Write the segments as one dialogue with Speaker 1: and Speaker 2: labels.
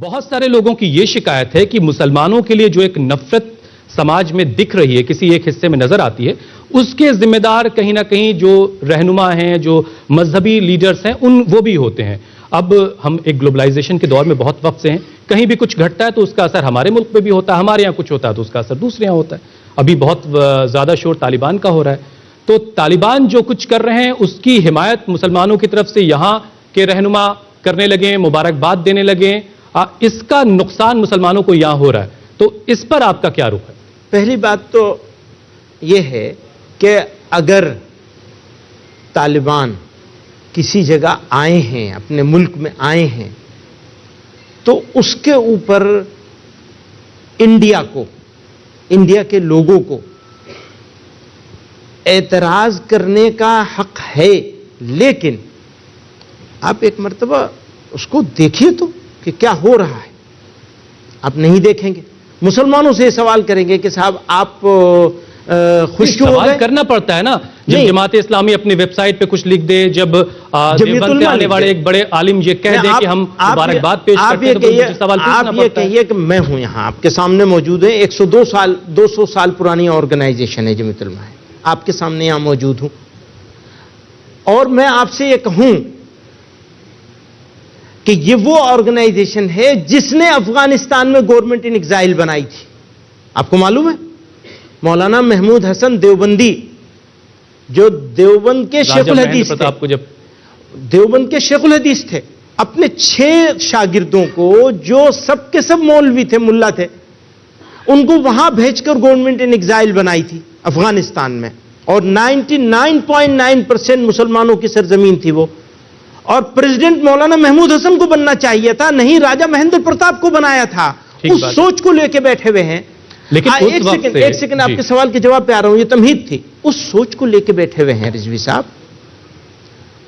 Speaker 1: बहुत सारे लोगों की यह शिकायत है कि मुसलमानों के लिए जो एक नफरत समाज में दिख रही है, किसी एक हिस्से में नजर आती है, उसके जिम्मेदार कहीं ना कहीं जो रहनुमा हैं, जो मजहबी लीडर्स हैं, वो भी होते हैं। अब हम एक ग्लोबलाइजेशन के दौर में बहुत वक्त से हैं, कहीं भी कुछ घटता है तो उसका असर हमारे मुल्क में भी होता है, हमारे यहाँ कुछ होता है तो उसका असर दूसरे यहाँ होता है। अभी बहुत ज्यादा शोर तालिबान का हो रहा है, तो तालिबान जो कुछ कर रहे हैं उसकी हिमायत मुसलमानों की तरफ से यहाँ के रहनुमा करने लगे, मुबारकबाद देने लगे, इसका नुकसान मुसलमानों को यहां हो रहा है, तो इस पर आपका क्या रुख है?
Speaker 2: पहली बात तो यह है कि अगर तालिबान किसी जगह आए हैं, अपने मुल्क में आए हैं, तो उसके ऊपर इंडिया को, इंडिया के लोगों को एतराज करने का हक है, लेकिन आप एक मर्तबा उसको देखिए तो कि क्या हो रहा है। आप नहीं देखेंगे, मुसलमानों से सवाल करेंगे कि साहब आप खुश क्यों हो गए?
Speaker 1: करना पड़ता है ना, जब जमात इस्लामी अपनी वेबसाइट पे कुछ लिख दे, जब देवबंद से आने वाले एक बड़े आलिम ये कह दे कि हम मुबारकबाद पेश करते हैं, तो मुझे सवाल पूछना पड़ता है।
Speaker 2: आप ये कहिए कि मैं हूं यहां आपके सामने मौजूद है, 200 साल पुरानी ऑर्गेनाइजेशन है जमीयत उलमा है, आपके सामने यहां मौजूद हूं, और मैं आपसे ये कहूं कि ये वो ऑर्गेनाइजेशन है जिसने अफगानिस्तान में गवर्नमेंट इन एग्जाइल बनाई थी। आपको मालूम है, मौलाना महमूद हसन देवबंदी, जो देवबंद के शेखुल हदीस थे, देवबंद के शेखुल हदीस थे, अपने 6 शागिर्दों को, जो सब के सब मौलवी थे, मुल्ला थे, उनको वहां भेजकर गवर्नमेंट इन एग्जाइल बनाई थी अफगानिस्तान में, और 99.9% मुसलमानों की सरजमीन थी वो। और प्रेसिडेंट मौलाना महमूद हसन को बनना चाहिए था, नहीं राजा महेंद्र प्रताप को बनाया था। उस सोच को लेके बैठे हुए हैं।
Speaker 1: लेकिन
Speaker 2: एक सेकंड आपके सवाल के जवाब पे आ रहा हूं, ये तमहीद थी। उस सोच को लेके बैठे हुए हैं रिजवी साहब,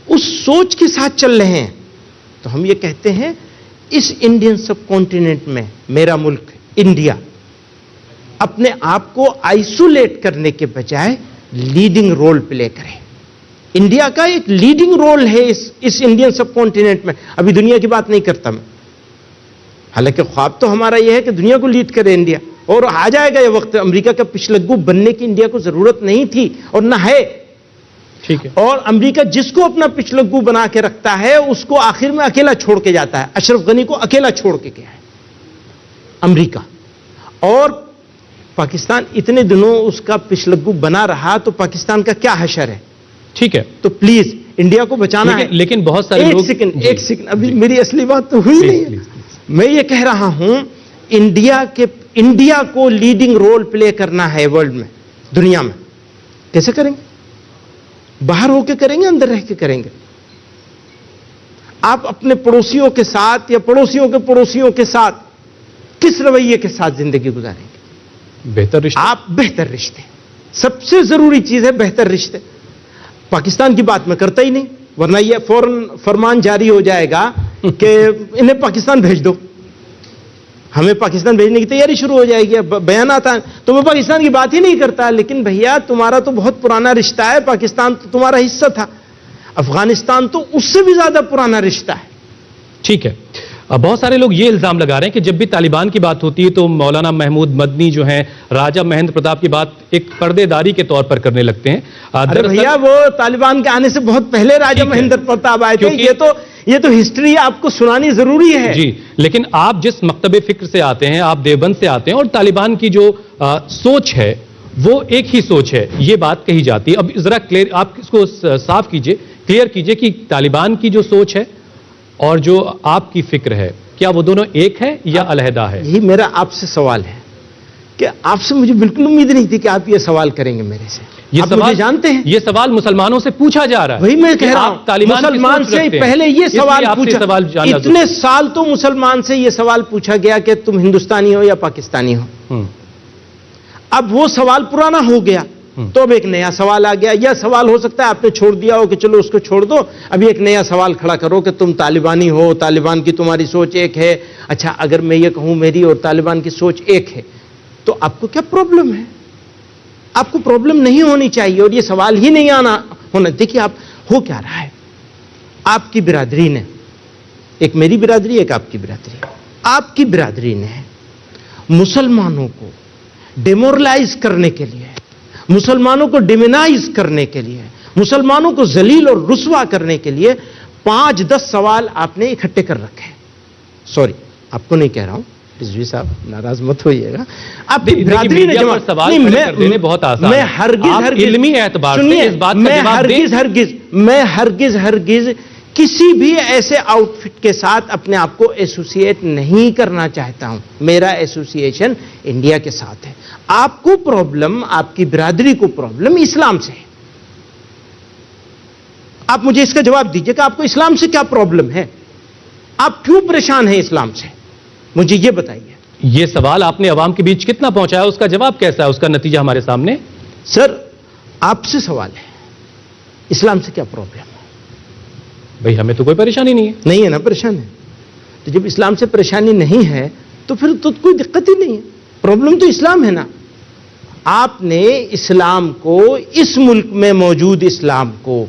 Speaker 2: उस सोच के साथ चल रहे हैं। तो हम ये कहते हैं, इस इंडियन सब कॉन्टिनेंट में मेरा मुल्क इंडिया अपने आप को आइसोलेट करने के बजाय लीडिंग रोल प्ले करे। इंडिया का एक लीडिंग रोल है इस इंडियन सब कॉन्टिनेंट में। अभी दुनिया की बात नहीं करता मैं, हालांकि ख्वाब तो हमारा यह है कि दुनिया को लीड करे इंडिया, और आ जाएगा ये वक्त। अमेरिका का पिछलग्गू बनने की इंडिया को जरूरत नहीं थी और ना है,
Speaker 1: ठीक है। और
Speaker 2: अमेरिका जिसको अपना पिछलग्गू बना के रखता है उसको आखिर में अकेला छोड़ के जाता है। अशरफ गनी को अकेला छोड़ के गया है अमेरिका, और पाकिस्तान इतने दिनों उसका पिछलग्गू बना रहा, तो पाकिस्तान का क्या हशर है? ठीक है, तो प्लीज इंडिया को बचाना है।
Speaker 1: लेकिन बहुत सारे लोग,
Speaker 2: एक सेकंड, अभी मेरी असली बात तो हुई नहीं है। मैं ये कह रहा हूं, इंडिया को लीडिंग रोल प्ले करना है वर्ल्ड में, दुनिया में। कैसे करेंगे? बाहर होकर करेंगे, अंदर रह के करेंगे? आप अपने पड़ोसियों के साथ या पड़ोसियों के पड़ोसियों के साथ किस रवैये के साथ जिंदगी गुजारेंगे?
Speaker 1: बेहतर रिश्ते।
Speaker 2: आप बेहतर रिश्ते, सबसे जरूरी चीज है बेहतर रिश्ते। पाकिस्तान की बात मैं करता ही नहीं, वरना यह फौरन फरमान जारी हो जाएगा कि इन्हें पाकिस्तान भेज दो, हमें पाकिस्तान भेजने की तैयारी शुरू हो जाएगी। बयान आता है तो मैं पाकिस्तान की बात ही नहीं करता। लेकिन भैया, तुम्हारा तो बहुत पुराना रिश्ता है, पाकिस्तान तो तुम्हारा हिस्सा था, अफगानिस्तान तो उससे भी ज्यादा पुराना रिश्ता है।
Speaker 1: ठीक है। अब बहुत सारे लोग ये इल्जाम लगा रहे हैं कि जब भी तालिबान की बात होती है तो मौलाना महमूद मदनी जो हैं, राजा महेंद्र प्रताप की बात एक पर्देदारी के तौर पर करने लगते हैं।
Speaker 2: अरे भैया, वो तालिबान के आने से बहुत पहले राजा महेंद्र प्रताप आए थे। ये तो हिस्ट्री आपको सुनानी जरूरी है
Speaker 1: जी। लेकिन आप जिस मकतबे फिक्र से आते हैं, आप देवबंद से आते हैं, और तालिबान की जो सोच है वो एक ही सोच है, ये बात कही जाती है। अब जरा क्लियर, आप इसको साफ कीजिए, क्लियर कीजिए कि तालिबान की जो सोच है और जो आपकी फिक्र है, क्या वो दोनों एक है या अलहदा है?
Speaker 2: यही मेरा आपसे सवाल है कि आपसे मुझे बिल्कुल उम्मीद नहीं थी कि आप ये सवाल करेंगे मेरे से।
Speaker 1: ये
Speaker 2: आप
Speaker 1: सवाल
Speaker 2: मुझे जानते हैं,
Speaker 1: ये सवाल मुसलमानों से पूछा जा रहा है।
Speaker 2: वही मैं कह रहा हूं, मुसलमान से पहले ये सवाल पूछा, इतने साल तो मुसलमान से ये सवाल पूछा गया कि तुम हिंदुस्तानी हो या पाकिस्तानी हो। अब वो सवाल पुराना हो गया, तो अब एक नया सवाल आ गया। यह सवाल हो सकता है आपने छोड़ दिया हो कि चलो उसको छोड़ दो, अभी एक नया सवाल खड़ा करो कि तुम तालिबानी हो, तालिबान की तुम्हारी सोच एक है। अच्छा, अगर मैं ये कहूं मेरी और तालिबान की सोच एक है, तो आपको क्या प्रॉब्लम है? आपको प्रॉब्लम नहीं होनी चाहिए, और ये सवाल ही नहीं आना होना। देखिए, आप हो क्या रहा है, आपकी बिरादरी ने, एक मेरी बिरादरी, एक आपकी बिरादरी, آپ کی برادری نے مسلمانوں کو ڈیمورلائز کرنے کے لیے، مسلمانوں کو ڈیمونائز کرنے کے لیے، مسلمانوں کو ذلیل اور رسوا کرنے کے لیے 5-10 سوال آپ نے اکٹھے کر رکھے. سوری، آپ کو نہیں کہہ رہا ہوں، رضوی صاحب ناراض مت ہوئیے گا. آپ کی برادری نے جواب
Speaker 1: سوال کر دینے بہت آسان ہے.
Speaker 2: میں ہرگز
Speaker 1: علمی اعتبار سے اس بات کا جواب دیں.
Speaker 2: میں ہرگز کسی بھی ایسے آؤٹ فٹ کے ساتھ اپنے آپ کو ایسوسیٹ نہیں کرنا چاہتا ہوں. میرا ایسوسیشن انڈیا کے ساتھ ہے. آپ کو پرابلم، آپ کی برادری کو پرابلم اسلام سے ہے. آپ مجھے اس کا جواب دیجئے کہ آپ کو اسلام سے کیا پرابلم ہے؟ آپ کیوں پریشان ہیں اسلام سے؟ مجھے یہ بتائیے.
Speaker 1: یہ سوال آپ نے عوام کے بیچ کتنا پہنچایا، اس کا جواب کیسا ہے، اس کا نتیجہ ہمارے سامنے.
Speaker 2: سر، آپ سے سوال ہے، اسلام سے کیا پرابلم ہے؟
Speaker 1: بھئی ہمیں تو کوئی پریشانی نہیں ہے.
Speaker 2: نہیں ہے نا، پریشان ہے. تو جب اسلام سے پریشانی نہیں ہے تو پھر تو کوئی دقت ہی نہیں ہے. پرابلم تو اسلام ہے نا. آپ نے اسلام کو، اس ملک میں موجود اسلام کو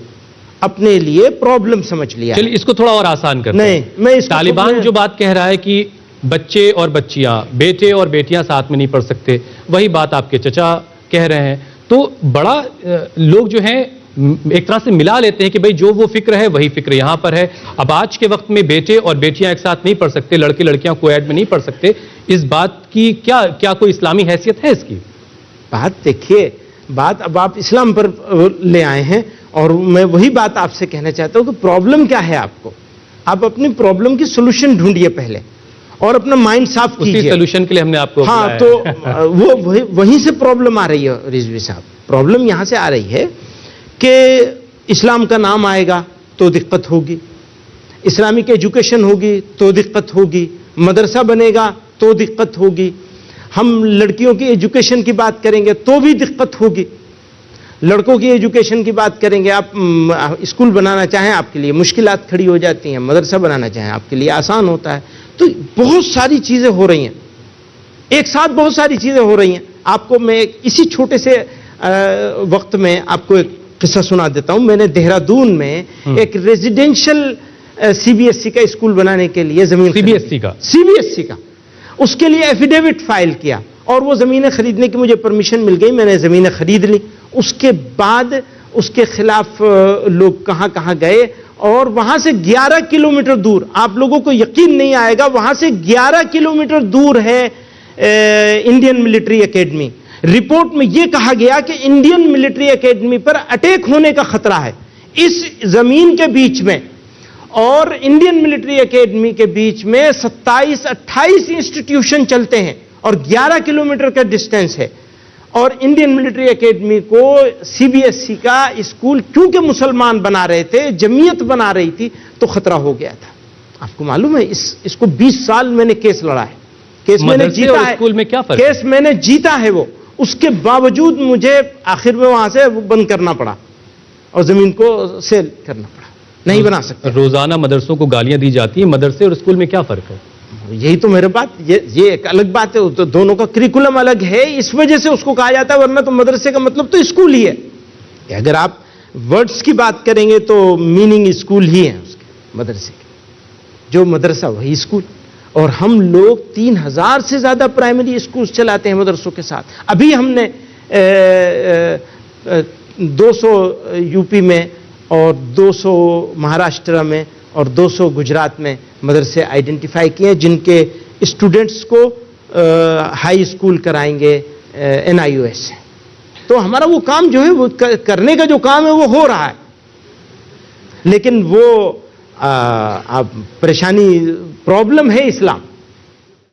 Speaker 2: اپنے لیے پرابلم سمجھ لیا.
Speaker 1: چلیے اس کو تھوڑا اور آسان کرتے ہیں.
Speaker 2: نہیں، میں اس کو
Speaker 1: طالبان جو بات کہہ رہا ہے کہ بچے اور بچیاں، بیٹے اور بیٹیاں ساتھ میں نہیں پڑھ سکتے، وہی بات آپ کے چچا کہہ رہے ہیں. تو بڑا لوگ جو ہیں ایک طرح سے ملا لیتے ہیں کہ بھئی جو وہ فکر ہے وہی فکر یہاں پر ہے. اب آج کے وقت میں بیٹے اور بیٹیاں ایک ساتھ نہیں پڑھ سکتے، لڑکے لڑکیاں کو ایڈ میں نہیں پڑھ سکتے. اس بات کی کیا کوئی اسلامی حیثیت ہے اس کی؟
Speaker 2: بات دیکھیے، بات اب آپ اسلام پر لے آئے ہیں اور میں وہی بات آپ سے کہنا چاہتا ہوں کہ پرابلم کیا ہے آپ کو. آپ اپنی پرابلم کی سولوشن ڈھونڈیے پہلے اور اپنا مائنڈ صاف کیجیے.
Speaker 1: اسی سولوشن کے لیے ہم نے آپ کو
Speaker 2: ہاں، تو وہیں سے پرابلم آ رہی ہے رضوی صاحب. پرابلم یہاں سے آ رہی ہے کہ اسلام کا نام آئے گا تو دقت ہوگی، اسلامک ایجوکیشن ہوگی تو دقت ہوگی، مدرسہ بنے گا تو دقت ہوگی، ہم لڑکیوں کی ایجوکیشن کی بات کریں گے تو بھی دقت ہوگی، لڑکوں کی ایجوکیشن کی بات کریں گے، آپ اسکول بنانا چاہیں آپ کے لیے مشکلات کھڑی ہو جاتی ہیں، مدرسہ بنانا چاہیں آپ کے لیے آسان ہوتا ہے. تو بہت ساری چیزیں ہو رہی ہیں، ایک ساتھ بہت ساری چیزیں ہو رہی ہیں. آپ کو میں اسی چھوٹے سے وقت میں آپ کو ایک قصہ سنا دیتا ہوں. میں نے دہرادون میں ایک ریزیڈینشل CBSE کا اسکول بنانے کے لیے زمین CBSE کا اس کے لیے ایفیڈیوٹ فائل کیا اور وہ زمینیں خریدنے کی مجھے پرمیشن مل گئی. میں نے زمینیں خرید لی. اس کے بعد اس کے خلاف لوگ کہاں کہاں گئے اور وہاں سے 11 کلومیٹر دور، آپ لوگوں کو یقین نہیں آئے گا، وہاں سے 11 کلومیٹر دور ہے انڈین ملٹری اکیڈمی. رپورٹ میں یہ کہا گیا کہ انڈین ملٹری اکیڈمی پر اٹیک ہونے کا خطرہ ہے. اس زمین کے بیچ میں اور انڈین ملٹری اکیڈمی کے بیچ میں 27-28 انسٹیٹیوشن چلتے ہیں اور 11 کلومیٹر کا ڈسٹینس ہے. اور انڈین ملٹری اکیڈمی کو CBSE کا اسکول کیونکہ مسلمان بنا رہے تھے، جمعیت بنا رہی تھی، تو خطرہ ہو گیا تھا. آپ کو معلوم ہے اس کو 20 سال میں نے کیس لڑا ہے، کیس میں نے جیتا ہے.
Speaker 1: اسکول میں کیا فرق؟
Speaker 2: کیس میں نے جیتا ہے. وہ اس کے باوجود مجھے آخر میں وہاں سے بند کرنا پڑا اور زمین کو سیل کرنا پڑا. نہیں بنا سکتے.
Speaker 1: روزانہ مدرسوں کو گالیاں دی جاتی ہیں، مدرسے اور اسکول میں کیا فرق ہے؟
Speaker 2: یہی تو میرے بات، یہ ایک الگ بات ہے. تو دونوں کا کریکولم الگ ہے، اس وجہ سے اس کو کہا جاتا ہے، ورنہ تو مدرسے کا مطلب تو اسکول ہی ہے. اگر آپ ورڈز کی بات کریں گے تو میننگ اسکول ہی ہے اس کے، مدرسے کے. جو مدرسہ وہی اسکول. اور ہم لوگ 3000 سے زیادہ پرائمری اسکولز چلاتے ہیں مدرسوں کے ساتھ. ابھی ہم نے 200 UP میں اور 200 مہاراشٹر میں اور 200 گجرات میں مدرسے آئیڈینٹیفائی کیے ہیں جن کے اسٹوڈنٹس کو ہائی اسکول کرائیں گے NIOS سے. تو ہمارا وہ کام جو ہے، وہ کرنے کا جو کام ہے وہ ہو رہا ہے. لیکن وہ پریشانی، پرابلم ہے اسلام.